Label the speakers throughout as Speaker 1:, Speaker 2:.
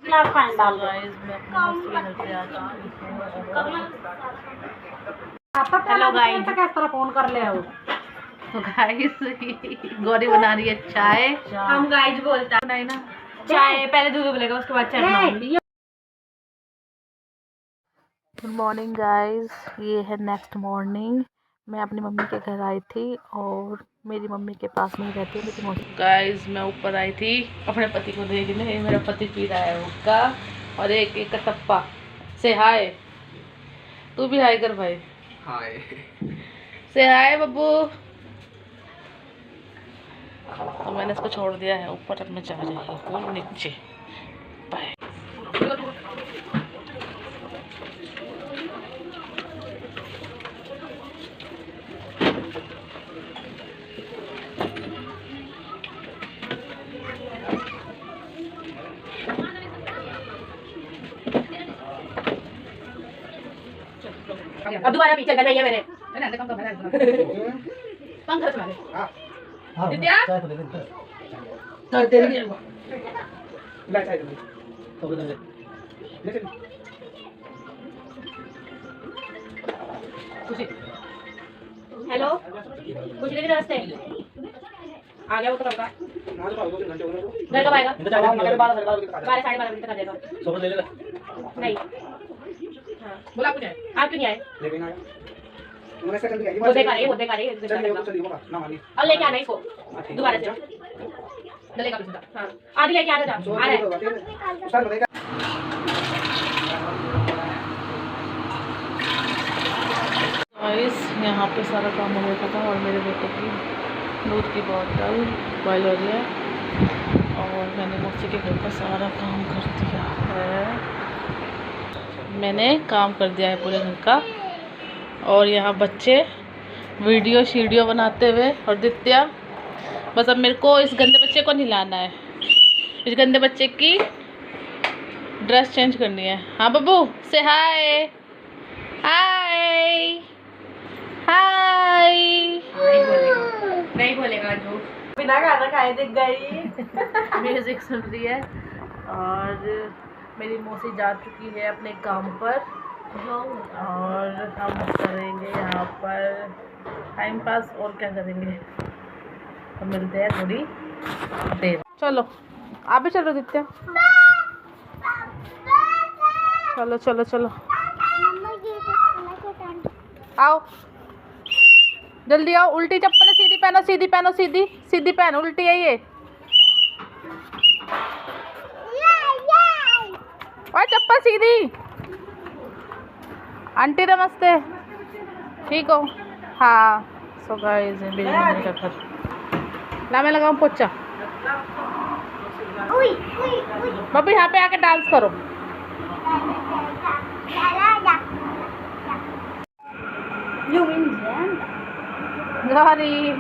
Speaker 1: Hello guys, किस तरह phone कर ले हो? तो गाइस गौरी बना रही है चाय।
Speaker 2: हम गाइस बोलता
Speaker 1: नहीं ना,
Speaker 2: चाय पहले दूध उबलेगा उसके बाद चाय बनाऊंगी।
Speaker 1: गुड मॉर्निंग गाइस, ये है नेक्स्ट मॉर्निंग। मैं अपनी मम्मी के घर आई थी और मेरी मम्मी के पास में ही रहती है मेरी मम्मी। गाइस मैं ऊपर आई थी अपने पति को देखने। मेरा पति पी रहा है हुक्का और एक एक टप्पा। से हाय, तू भी हाय कर भाई।
Speaker 3: हाय।
Speaker 1: से हाय बब्बू। तो मैंने इसको छोड़ दिया है ऊपर, अब मैं जा रही हूँ नीचे। बाय।
Speaker 2: अब दोबारा पीछे करना है मेरे।
Speaker 1: पंखा चला ले।
Speaker 2: विद्या
Speaker 3: चल तेरी ले चाय दे तो ले ले
Speaker 2: खुशी। हेलो खुशी दीदी नमस्ते। आ गया वो तो कब का? घर कब आएगा? 12 साढ़े 12 बजे तक आ जाएगा।
Speaker 3: सुबह ले ले
Speaker 2: नहीं
Speaker 1: बोला कुछ है,
Speaker 2: आप क्यों नहीं आए?
Speaker 3: लेके ना उन्होंने सेकंड दिखाई
Speaker 2: वो देखा रही है
Speaker 3: चलिए ना मानी
Speaker 2: अब लेके आना इसको दोबारा से
Speaker 1: डलेगा भी सीधा।
Speaker 2: हाँ आगे लेके आना था आ रहा है।
Speaker 3: सर बताएगा
Speaker 1: गाइस यहाँ पे सारा काम हो गया था और मेरे बेटे की दूध की बोतल बॉयल हो रही है और मैंने मौसी के घर का सारा काम कर दिया है। मैंने काम कर दिया है पूरे घर का और यहाँ बच्चे वीडियो शीडियो बनाते हुए और दित्या बस अब मेरे को इस गंदे बच्चे को नहलाना है। इस गंदे बच्चे की ड्रेस चेंज करनी है। हाँ बब्बू से हाय हाय हाय।
Speaker 2: नहीं बोलेगा जो बिना खाना खाए दिख गई।
Speaker 1: म्यूजिक सुन रही है और मेरी मौसी जा चुकी है अपने काम पर और हम करेंगे यहाँ पर टाइम पास और क्या करेंगे। तो मिलते हैं थोड़ी देर। चलो आप भी चलो दित्या, चलो चलो चलो आओ जल्दी आओ। उल्टी चप्पल सीधी पहनो, सीधी पहनो, सीधी सीधी पहनो, उल्टी है ये। और चप्पल सीधी। आंटी नमस्ते, ठीक हो? हाँ सो गाइस मेरी मम्मी का घर। ला मैं लगाऊं पोछा। बब्बी यहाँ पे आके डांस करो। गौरी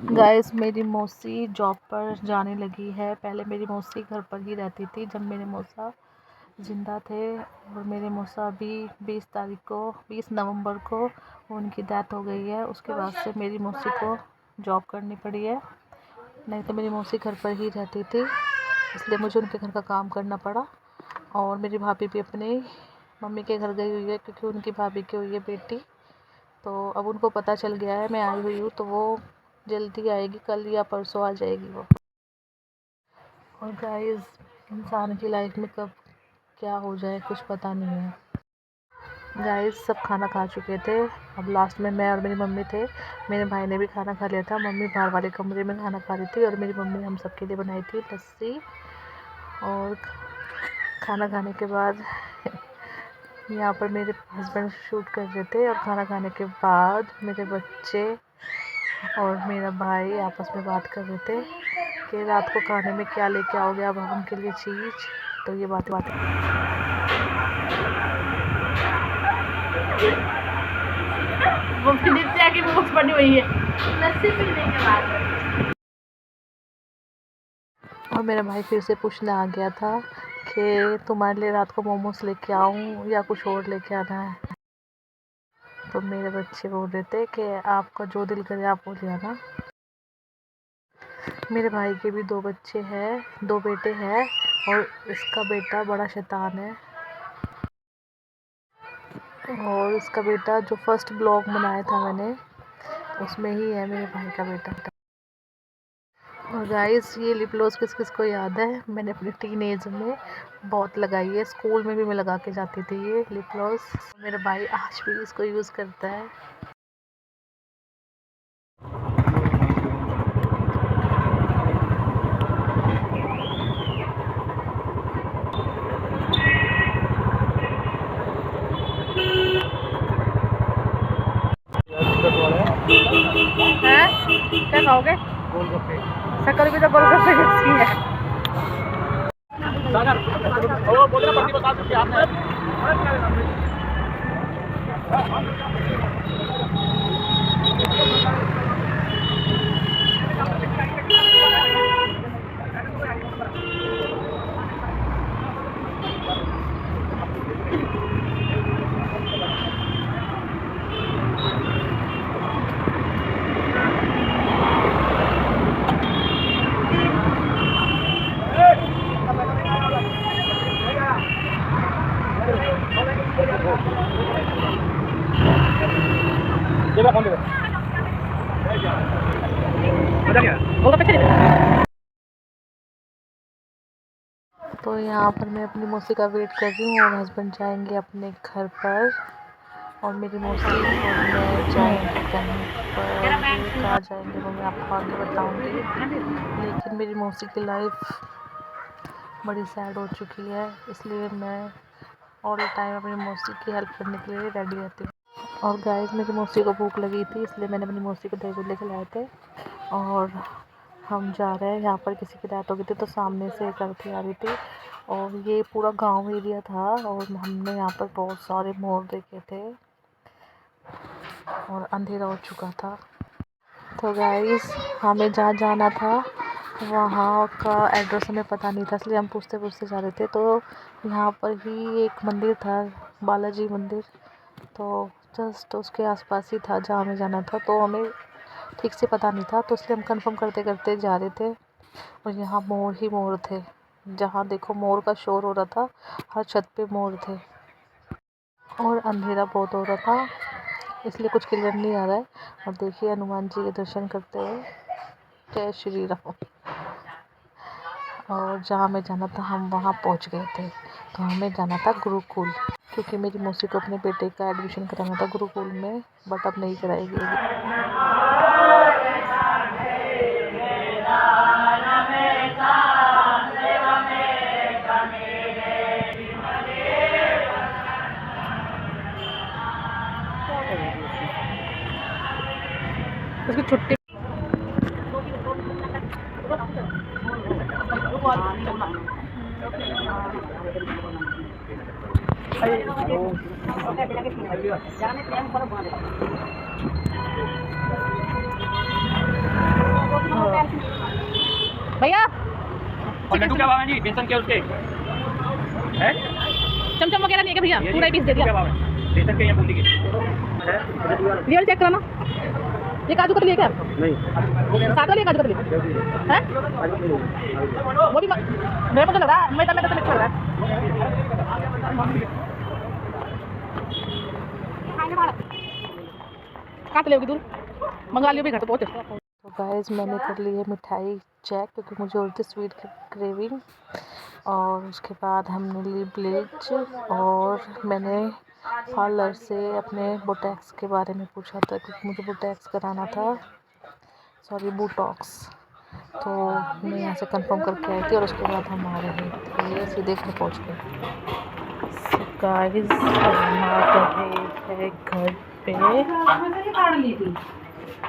Speaker 1: गाइस मेरी मौसी जॉब पर जाने लगी है। पहले मेरी मौसी घर पर ही रहती थी जब मेरे मौसा ज़िंदा थे और मेरे मौसा अभी 20 नवंबर को उनकी डेथ हो गई है। उसके बाद से मेरी मौसी को जॉब करनी पड़ी है, नहीं तो मेरी मौसी घर पर ही रहती थी, इसलिए मुझे उनके घर का काम करना पड़ा। और मेरी भाभी भी अपने मम्मी के घर गई हुई है क्योंकि उनकी भाभी की हुई है बेटी, तो अब उनको पता चल गया है मैं आई हुई हूँ, तो वो जल्दी आएगी, कल या परसों आ जाएगी वो। और गाइस इंसान की लाइफ में कब क्या हो जाए कुछ पता नहीं है। गाइस सब खाना खा चुके थे, अब लास्ट में मैं और मेरी मम्मी थे। मेरे भाई ने भी खाना खा लिया था। मम्मी बाहर वाले कमरे में खाना खा रही थी और मेरी मम्मी हम सबके लिए बनाई थी लस्सी। और खाना खाने के बाद यहाँ पर मेरे हस्बैंड शूट कर रहे थे और खाना खाने के बाद मेरे बच्चे और मेरा भाई आपस में बात कर रहे थे कि रात को खाने में क्या लेके आओगे अब हम उनके लिए चीज़। तो ये बात वो नित्या की बुक्स बनी हुई है लस्सी पीने के बाद। और मेरा भाई फिर से पूछने आ गया था कि तुम्हारे लिए रात को मोमोज लेके आऊँ या कुछ और लेके आना है। तो मेरे बच्चे बोल रहे थे कि आपका जो दिल करे आप वो ले आना। मेरे भाई के भी 2 बच्चे हैं, 2 बेटे हैं और इसका बेटा बड़ा शैतान है। और इसका बेटा जो फर्स्ट ब्लॉग बनाया था मैंने, उसमें ही है मेरे भाई का बेटा। और गाइस, ये लिप ग्लॉस किस किस को याद है? मैंने अपनी टीनेज में बहुत लगाई है। स्कूल में भी मैं लगा के जाती थी ये लिप ग्लॉस। मेरा भाई आज भी इसको यूज़ करता है। हैं? क्या खाओगे?
Speaker 3: गोलगप्पे।
Speaker 1: शक्कर भी तो गोलगप्पे जैसी है।
Speaker 3: सागर वो बोल रहा बता दो कि आपने
Speaker 1: तो यहाँ पर मैं अपनी मौसी का वेट कर रही हूँ और हस्बैंड जाएंगे अपने घर पर और मेरी मौसी और मैं जाएंगे कहीं पर। कहाँ जाएंगे वो मैं आपको आगे बताऊँगी। लेकिन मेरी मौसी की लाइफ बड़ी सैड हो चुकी है, इसलिए मैं ऑल टाइम अपनी मौसी की हेल्प करने के लिए रेडी रहती हूँ। और गाइस, मेरी मौसी को भूख लगी थी, इसलिए मैंने अपनी मौसी को दही बल्ले खिलाए थे। और हम जा रहे हैं, यहाँ पर किसी की डेथ हो गई थी तो सामने से एक लड़की आ रही थी और ये पूरा गांव एरिया था और हमने यहाँ पर बहुत सारे मोर देखे थे और अंधेरा हो चुका था। तो गाइस, हमें जहाँ जाना था वहाँ का एड्रेस हमें पता नहीं था, इसलिए हम पूछते पूछते जा रहे थे। तो यहाँ पर ही एक मंदिर था, बालाजी मंदिर, तो जस्ट उसके आसपास ही था जहाँ हमें जाना था। तो हमें ठीक से पता नहीं था, तो इसलिए हम कंफर्म करते करते जा रहे थे। और यहाँ मोर ही मोर थे, जहाँ देखो मोर का शोर हो रहा था, हर छत पे मोर थे और अंधेरा बहुत हो रहा था, इसलिए कुछ क्लियर नहीं आ रहा है। और देखिए हनुमान जी के दर्शन करते हुए, जय श्री राम। और जहाँ हमें जाना था हम वहाँ पहुँच गए थे। तो हमें जाना था गुरुकुल, क्योंकि मेरी मौसी को अपने बेटे का एडमिशन कराना था गुरुकुल में, बट अब नहीं कराएगी। उसकी छुट्टी भैया
Speaker 2: और लड्डू क्या भाव है जी? बेसन के उसके हैं?
Speaker 1: चमचम वगैरह नहीं है क्या भैया? पूरा ही पीस दे दिया।
Speaker 2: क्या भाव है? बेसन के या बूंदी के?
Speaker 1: रियल चेक कराना। ये काजू कतली है क्या?
Speaker 3: नहीं,
Speaker 1: साथ वाली है काजू कतली है? वो भी मेरे को तो लग रहा है, मैं तो मिक्स लग रहा है। काट ले दूर, मंगा लियो भी घर तो पहुँच। तो गाइस, मैंने कर ली है मिठाई चेक, क्योंकि मुझे और थी स्वीट क्रेविंग। और उसके बाद हमने ली ब्लीच और मैंने पार्लर से अपने बोटैक्स के बारे में पूछा था, क्योंकि मुझे बोटैक्स कराना था, सॉरी बोटॉक्स। तो मैं यहाँ से कंफर्म करके आई थी और उसके बाद हम आ रहे थे, ये सीधे घर पहुँच गए। गाइस, हम आ गए हैं घर पे।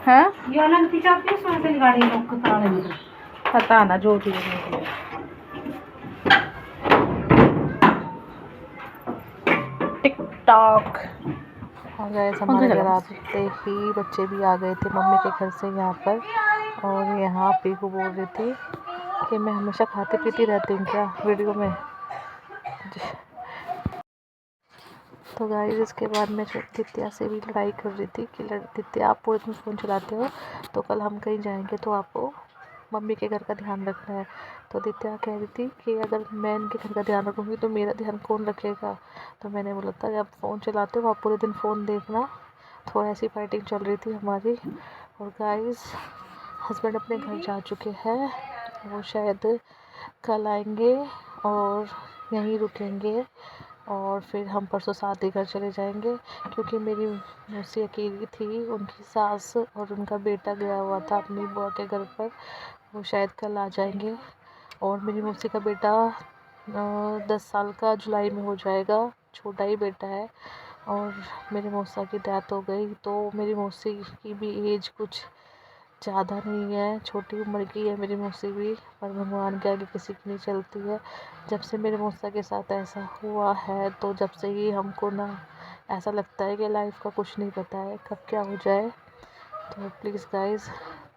Speaker 1: हाँ, पता ना जो भी है। टिकटॉक। और गए हमारे घर आते ही बच्चे भी आ गए थे मम्मी के घर से यहाँ पर। और यहाँ पीकू बोल रही थी कि मैं हमेशा खाती पीती रहती हूँ क्या वीडियो में। तो गाइस इसके बाद मैं दित्या से भी लड़ाई कर रही थी कि दित्या आप पूरे दिन फ़ोन चलाते हो, तो कल हम कहीं जाएंगे तो आपको मम्मी के घर का ध्यान रखना है। तो दित्या कह रही थी कि अगर मैं इनके घर का ध्यान रखूँगी तो मेरा ध्यान कौन रखेगा। तो मैंने बोला था जब फ़ोन चलाते हो आप पूरे दिन फ़ोन देखना। तो ऐसी फाइटिंग चल रही थी हमारी। और गाइस हस्बैंड अपने घर जा चुके हैं, वो शायद कल आएंगे और यहीं रुकेंगे और फिर हम परसों शादी घर चले जाएंगे, क्योंकि मेरी मौसी अकेली थी, उनकी सास और उनका बेटा गया हुआ था अपनी बुआ के घर पर, वो शायद कल आ जाएंगे। और मेरी मौसी का बेटा 10 साल का जुलाई में हो जाएगा, छोटा ही बेटा है। और मेरी मौसा की डेथ हो गई, तो मेरी मौसी की भी एज कुछ ज़्यादा नहीं है, छोटी उम्र की है मेरी मौसी भी, पर भगवान के आगे किसी की नहीं चलती है। जब से मेरे मौसा के साथ ऐसा हुआ है तो जब से ही हमको ना ऐसा लगता है कि लाइफ का कुछ नहीं पता है कब क्या हो जाए। तो प्लीज़ गाइस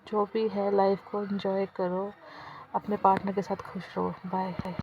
Speaker 1: जो भी है लाइफ को एंजॉय करो, अपने पार्टनर के साथ खुश रहो। बाय।